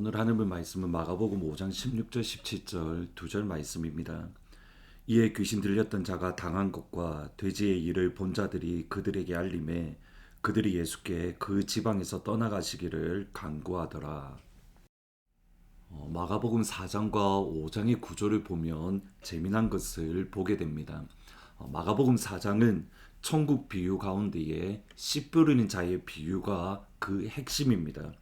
오늘 하는 말씀은 마가복음 5장 16절 17절 두 절 말씀입니다. 이에 귀신 들렸던 자가 당한 것과 돼지의 일을 본 자들이 그들에게 알림해 그들이 예수께 그 지방에서 떠나가시기를 간구하더라. 마가복음 4장과 5장의 구조를 보면 재미난 것을 보게 됩니다. 마가복음 4장은 천국 비유 가운데에 씨 뿌리는 자의 비유가 그 핵심입니다.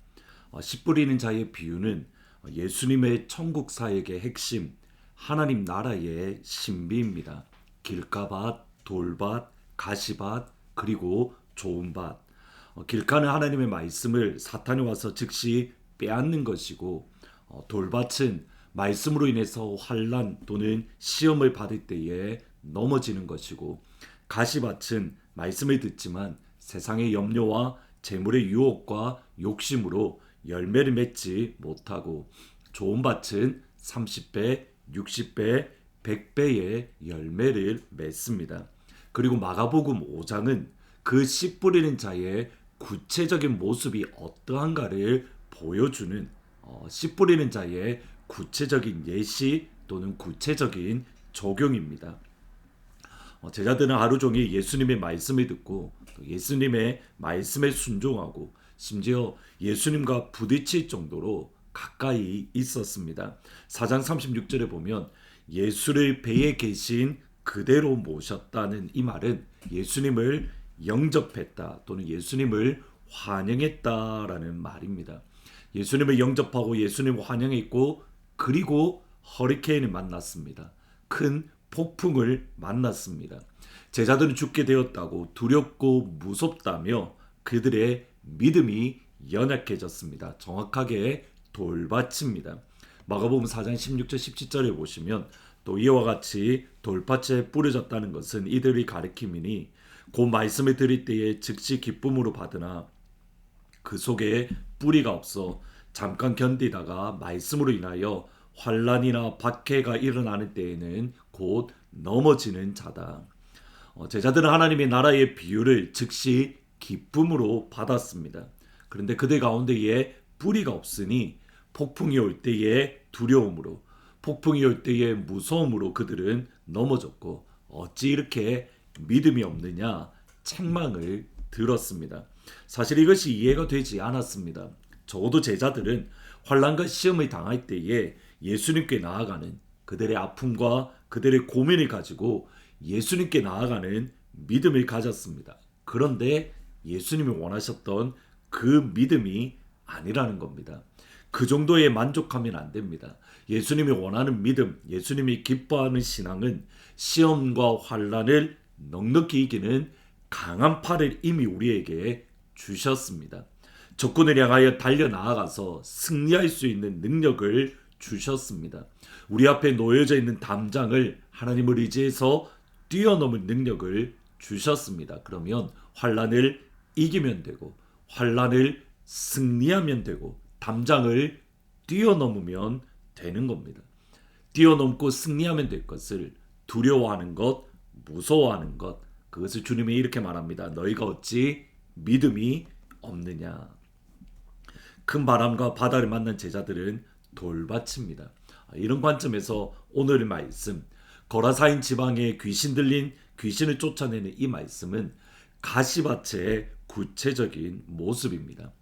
씨 뿌리는 자의 비유는 예수님의 천국 사역의 핵심, 하나님 나라의 신비입니다. 길가밭, 돌밭, 가시밭, 그리고 좋은 밭. 길가는 하나님의 말씀을 사탄이 와서 즉시 빼앗는 것이고, 돌밭은 말씀으로 인해서 환난 또는 시험을 받을 때에 넘어지는 것이고, 가시밭은 말씀을 듣지만 세상의 염려와 재물의 유혹과 욕심으로 열매를 맺지 못하고, 좋은 밭은 30배, 60배, 100배의 열매를 맺습니다. 그리고 마가복음 5장은 그 씨 뿌리는 자의 구체적인 모습이 어떠한가를 보여주는 씨 뿌리는 자의 구체적인 예시 또는 구체적인 적용입니다. 제자들은 하루 종일 예수님의 말씀을 듣고 예수님의 말씀에 순종하고 심지어 예수님과 부딪힐 정도로 가까이 있었습니다. 4장 36절에 보면 예수를 배에 계신 그대로 모셨다는 이 말은 예수님을 영접했다 또는 예수님을 환영했다라는 말입니다. 예수님을 영접하고 예수님을 환영했고, 그리고 허리케인을 만났습니다. 큰 폭풍을 만났습니다. 제자들은 죽게 되었다고 두렵고 무섭다며 그들의 믿음이 연약해졌습니다. 정확하게 돌밭입니다. 마가복음 4장 16절 17절에 보시면 또 이와 같이 돌밭에 뿌려졌다는 것은 이들이 가리킴이니 그 말씀을 들을 때에 즉시 기쁨으로 받으나 그 속에 뿌리가 없어 잠깐 견디다가 말씀으로 인하여 환난이나 박해가 일어나는 때에는 곧 넘어지는 자다. 제자들은 하나님의 나라의 비유를 즉시 기쁨으로 받았습니다. 그런데 그들 가운데에 뿌리가 없으니 폭풍이 올 때의 두려움으로, 폭풍이 올 때의 무서움으로 그들은 넘어졌고, 어찌 이렇게 믿음이 없느냐 책망을 들었습니다. 사실 이것이 이해가 되지 않았습니다. 적어도 제자들은 환난과 시험을 당할 때에 예수님께 나아가는 그들의 아픔과 그들의 고민을 가지고 예수님께 나아가는 믿음을 가졌습니다. 그런데 예수님이 원하셨던 그 믿음이 아니라는 겁니다. 그 정도에 만족하면 안 됩니다. 예수님이 원하는 믿음, 예수님이 기뻐하는 신앙은 시험과 환난을 넉넉히 이기는 강한 팔을 이미 우리에게 주셨습니다. 적군을 향하여 달려나아가서 승리할 수 있는 능력을 주셨습니다. 우리 앞에 놓여져 있는 담장을 하나님을 의지해서 뛰어넘을 능력을 주셨습니다. 그러면 환난을 이기면 되고, 환난을 승리하면 되고, 담장을 뛰어넘으면 되는 겁니다. 뛰어넘고 승리하면 될 것을 두려워하는 것, 무서워하는 것, 그것을 주님이 이렇게 말합니다. 너희가 어찌 믿음이 없느냐. 큰 바람과 바다를 만난 제자들은 돌밭입니다. 이런 관점에서 오늘의 말씀, 거라사인 지방에 귀신 들린 귀신을 쫓아내는 이 말씀은 가시밭의 구체적인 모습입니다.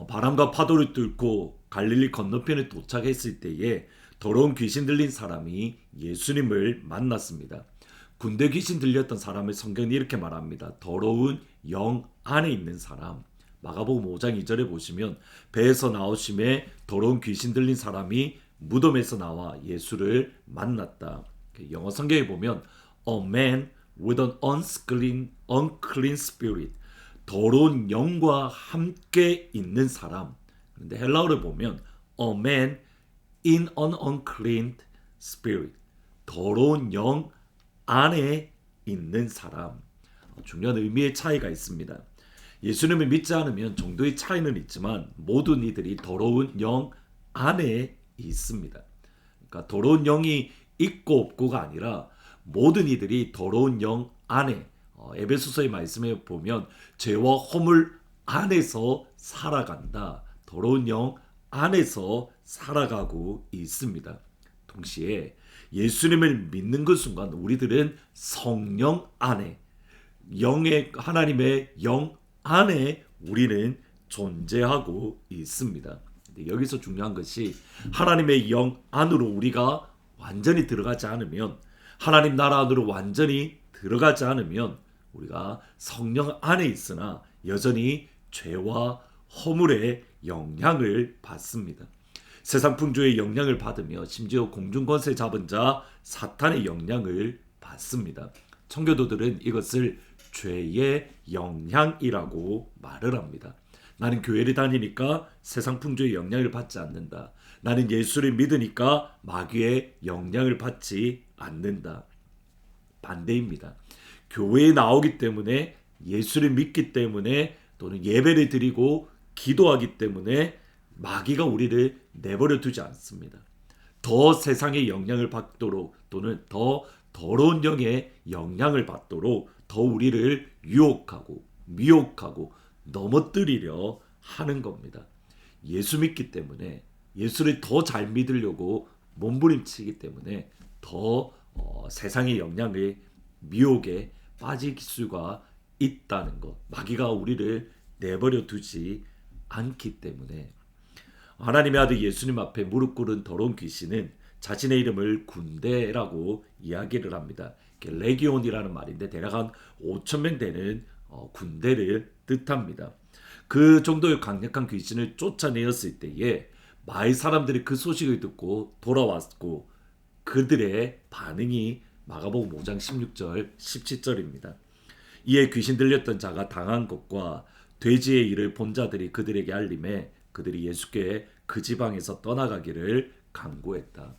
바람과 파도를 뚫고 갈릴리 건너편에 도착했을 때에 더러운 귀신 들린 사람이 예수님을 만났습니다. 군대 귀신 들렸던 사람을 성경이 이렇게 말합니다. 더러운 영 안에 있는 사람. 마가복음 5장 2절에 보시면 배에서 나오심에 더러운 귀신 들린 사람이 무덤에서 나와 예수를 만났다. 영어 성경에 보면 a man with an unclean spirit, 더러운 영과 함께 있는 사람. 그런데 헬라어를 보면 a man in an unclean spirit, 더러운 영 안에 있는 사람. 중요한 의미의 차이가 있습니다. 예수님을 믿지 않으면 정도의 차이는 있지만 모든 이들이 더러운 영 안에 있습니다. 그러니까 더러운 영이 있고 없고가 아니라 모든 이들이 더러운 영 안에, 에베소서의 말씀에 보면 죄와 허물 안에서 살아간다. 더러운 영 안에서 살아가고 있습니다. 동시에 예수님을 믿는 그 순간 우리들은 성령 안에 하나님의 영 안에 우리는 존재하고 있습니다. 근데 여기서 중요한 것이 하나님의 영 안으로 우리가 완전히 들어가지 않으면 하나님 나라 안으로 완전히 들어가지 않으면 우리가 성령 안에 있으나 여전히 죄와 허물의 영향을 받습니다. 세상 풍조의 영향을 받으며 심지어 공중권세 잡은 자 사탄의 영향을 받습니다. 청교도들은 이것을 죄의 영향이라고 말을 합니다. 나는 교회를 다니니까 세상 풍조의 영향을 받지 않는다. 나는 예수를 믿으니까 마귀의 영향을 받지 않는다. 반대입니다. 교회에 나오기 때문에 예수를 믿기 때문에 또는 예배를 드리고 기도하기 때문에 마귀가 우리를 내버려 두지 않습니다. 더 세상의 영향을 받도록 또는 더 더러운 영의 영향을 받도록 더 우리를 유혹하고 미혹하고 넘어뜨리려 하는 겁니다. 예수 믿기 때문에 예수를 더 잘 믿으려고 몸부림치기 때문에 더 세상의 영향에 미혹에 빠질 수가 있다는 것. 마귀가 우리를 내버려 두지 않기 때문에 하나님의 아들 예수님 앞에 무릎 꿇은 더러운 귀신은 자신의 이름을 군대라고 이야기를 합니다. 레기온이라는 말인데 대략 한 5천 명 되는 군대를 뜻합니다. 그 정도의 강력한 귀신을 쫓아내었을 때에 마을 사람들이 그 소식을 듣고 돌아왔고 그들의 반응이 마가복음 5장 16절 17절입니다. 이에 귀신 들렸던 자가 당한 것과 돼지의 일을 본 자들이 그들에게 알림해 그들이 예수께 그 지방에서 떠나가기를 간구했다.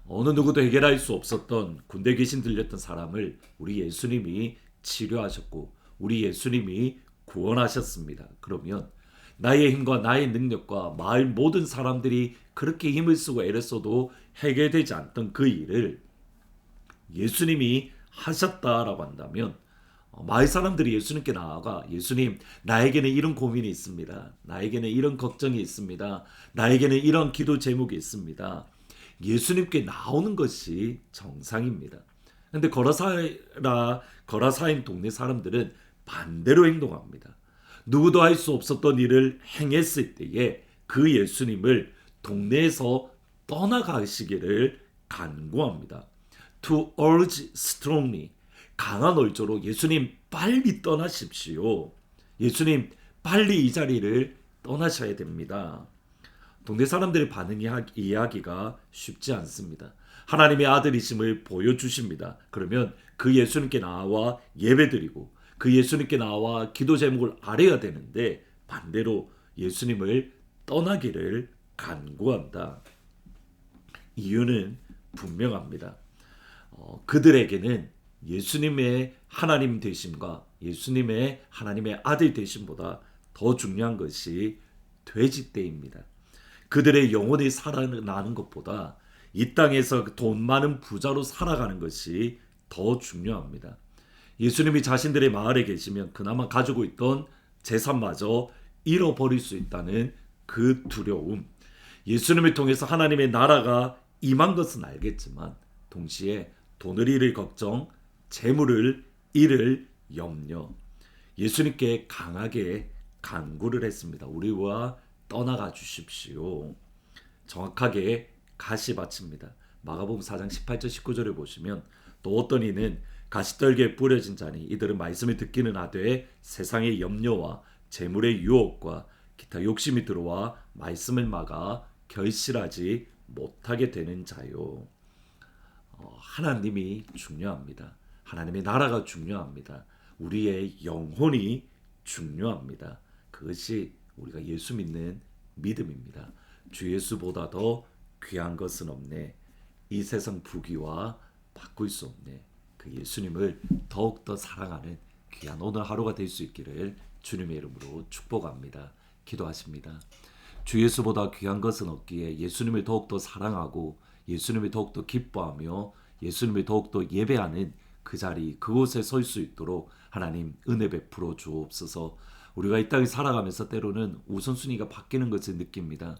어느 누구도 해결할 수 없었던 군대 귀신 들렸던 사람을 우리 예수님이 치료하셨고 우리 예수님이 구원하셨습니다. 그러면 나의 힘과 나의 능력과 마을 모든 사람들이 그렇게 힘을 쓰고 애를 써도 해결되지 않던 그 일을 예수님이 하셨다라고 한다면 마을 사람들이 예수님께 나아가 예수님 나에게는 이런 고민이 있습니다. 나에게는 이런 걱정이 있습니다. 나에게는 이런 기도 제목이 있습니다. 예수님께 나오는 것이 정상입니다. 그런데 거라사인 동네 사람들은 반대로 행동합니다. 누구도 할 수 없었던 일을 행했을 때에 그 예수님을 동네에서 떠나가시기를 간구합니다. To urge strongly 강한 얼조로 예수님 빨리 떠나십시오. 예수님 빨리 이 자리를 떠나셔야 됩니다. 동네 사람들의 반응이 이해하기가 쉽지 않습니다. 하나님의 아들이심을 보여주십니다. 그러면 그 예수님께 나와 예배드리고 그 예수님께 나와 기도 제목을 아뢰야 되는데 반대로 예수님을 떠나기를 간구한다. 이유는 분명합니다. 그들에게는 예수님의 하나님 되심과 예수님의 하나님의 아들 되심보다 더 중요한 것이 돼지떼입니다. 그들의 영혼이 살아나는 것보다 이 땅에서 돈 많은 부자로 살아가는 것이 더 중요합니다. 예수님이 자신들의 마을에 계시면 그나마 가지고 있던 재산마저 잃어버릴 수 있다는 그 두려움. 예수님을 통해서 하나님의 나라가 임한 것은 알겠지만 동시에 돈을 잃을 걱정, 재물을 잃을 염려. 예수님께 강하게 간구를 했습니다. 우리와 떠나가 주십시오. 정확하게 가시밭입니다. 마가복음 4장 18절 19절을 보시면 또 어떤 이는 가시떨기에 뿌려진 자니 이들은 말씀을 듣기는 하되 세상의 염려와 재물의 유혹과 기타 욕심이 들어와 말씀을 막아 결실하지 못하게 되는 자요. 하나님이 중요합니다. 하나님의 나라가 중요합니다. 우리의 영혼이 중요합니다. 그것이 우리가 예수 믿는 믿음입니다. 주 예수보다 더 귀한 것은 없네. 이 세상 부귀와 바꿀 수 없네. 그 예수님을 더욱더 사랑하는 귀한 오늘 하루가 될 수 있기를 주님의 이름으로 축복합니다. 기도하십니다. 주 예수보다 귀한 것은 없기에 예수님을 더욱더 사랑하고 예수님을 더욱더 기뻐하며 예수님을 더욱더 예배하는 그 자리 그곳에 설 수 있도록 하나님 은혜 베풀어 주옵소서. 우리가 이 땅을 살아가면서 때로는 우선순위가 바뀌는 것을 느낍니다.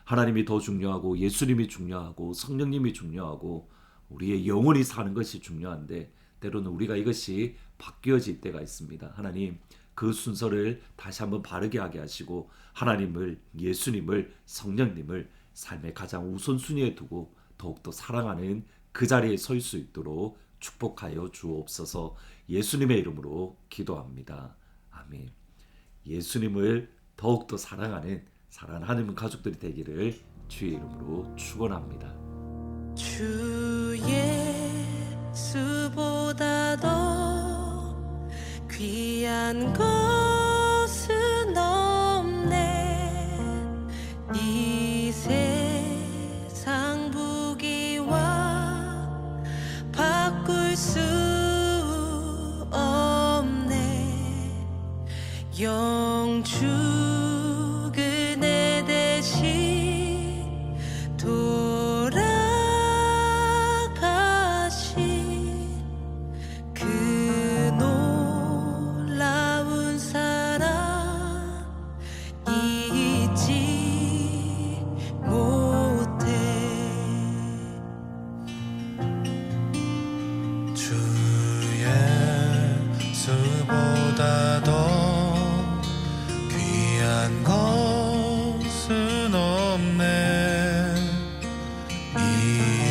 하나님이 더 중요하고 예수님이 중요하고 성령님이 중요하고 우리의 영혼이 사는 것이 중요한데 때로는 우리가 이것이 바뀌어질 때가 있습니다. 하나님 그 순서를 다시 한번 바르게 하게 하시고 하나님을, 예수님을, 성령님을 삶의 가장 우선순위에 두고 더욱더 사랑하는 그 자리에 설 수 있도록 축복하여 주옵소서. 예수님의 이름으로 기도합니다. 아멘. 예수님을 더욱더 사랑하는 하나님 가족들이 되기를 주의 이름으로 축원합니다. 주 예수보다 더 귀한 것은 없네. 이 세상 부귀와 바꿀 수 없네. 영주 그네 대신 돌아가신 그 놀라운 사랑 잊지 못해. 주 예수보다 더 귀한 것은 없네. 이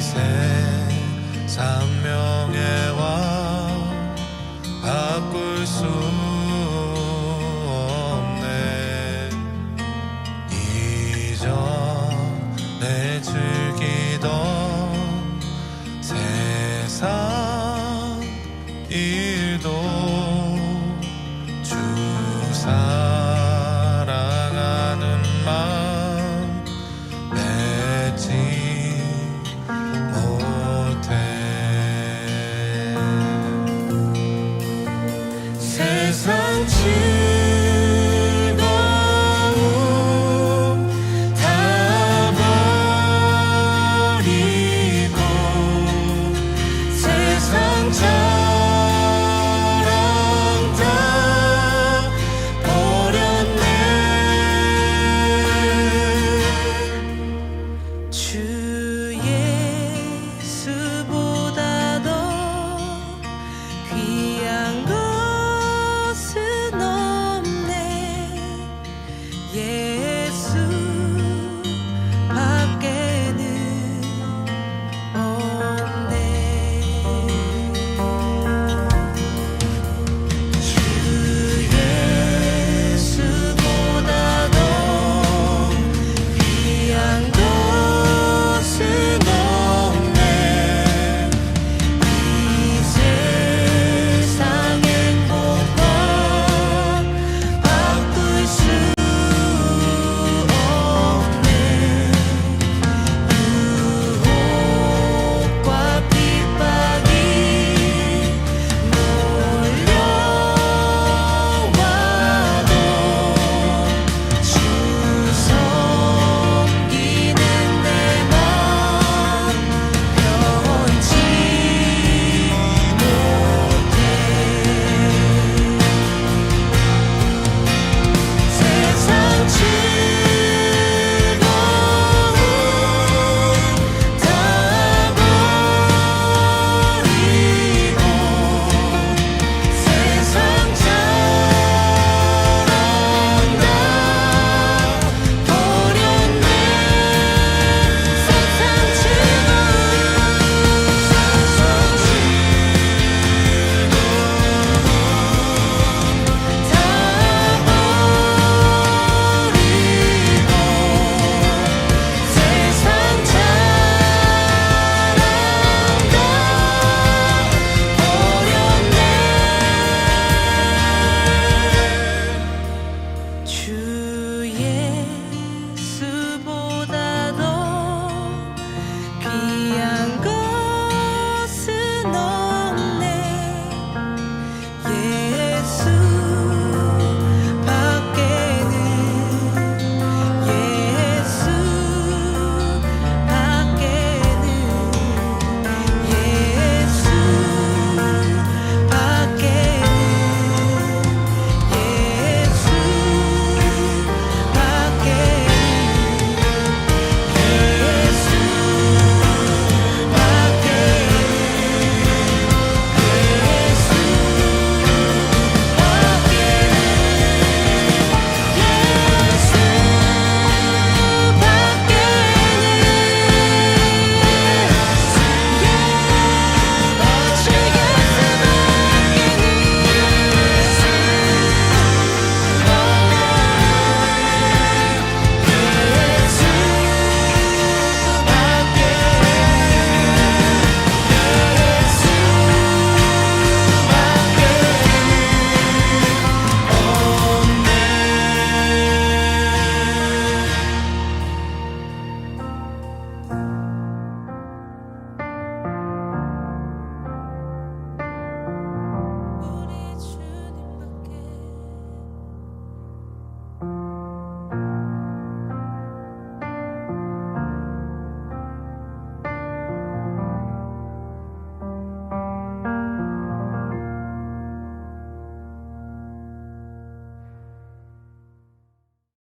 세상 명예와 바꿀 수 없네. 이전에 즐기던 세상 일도 주 사랑하는 마음 맺지 못해. 세상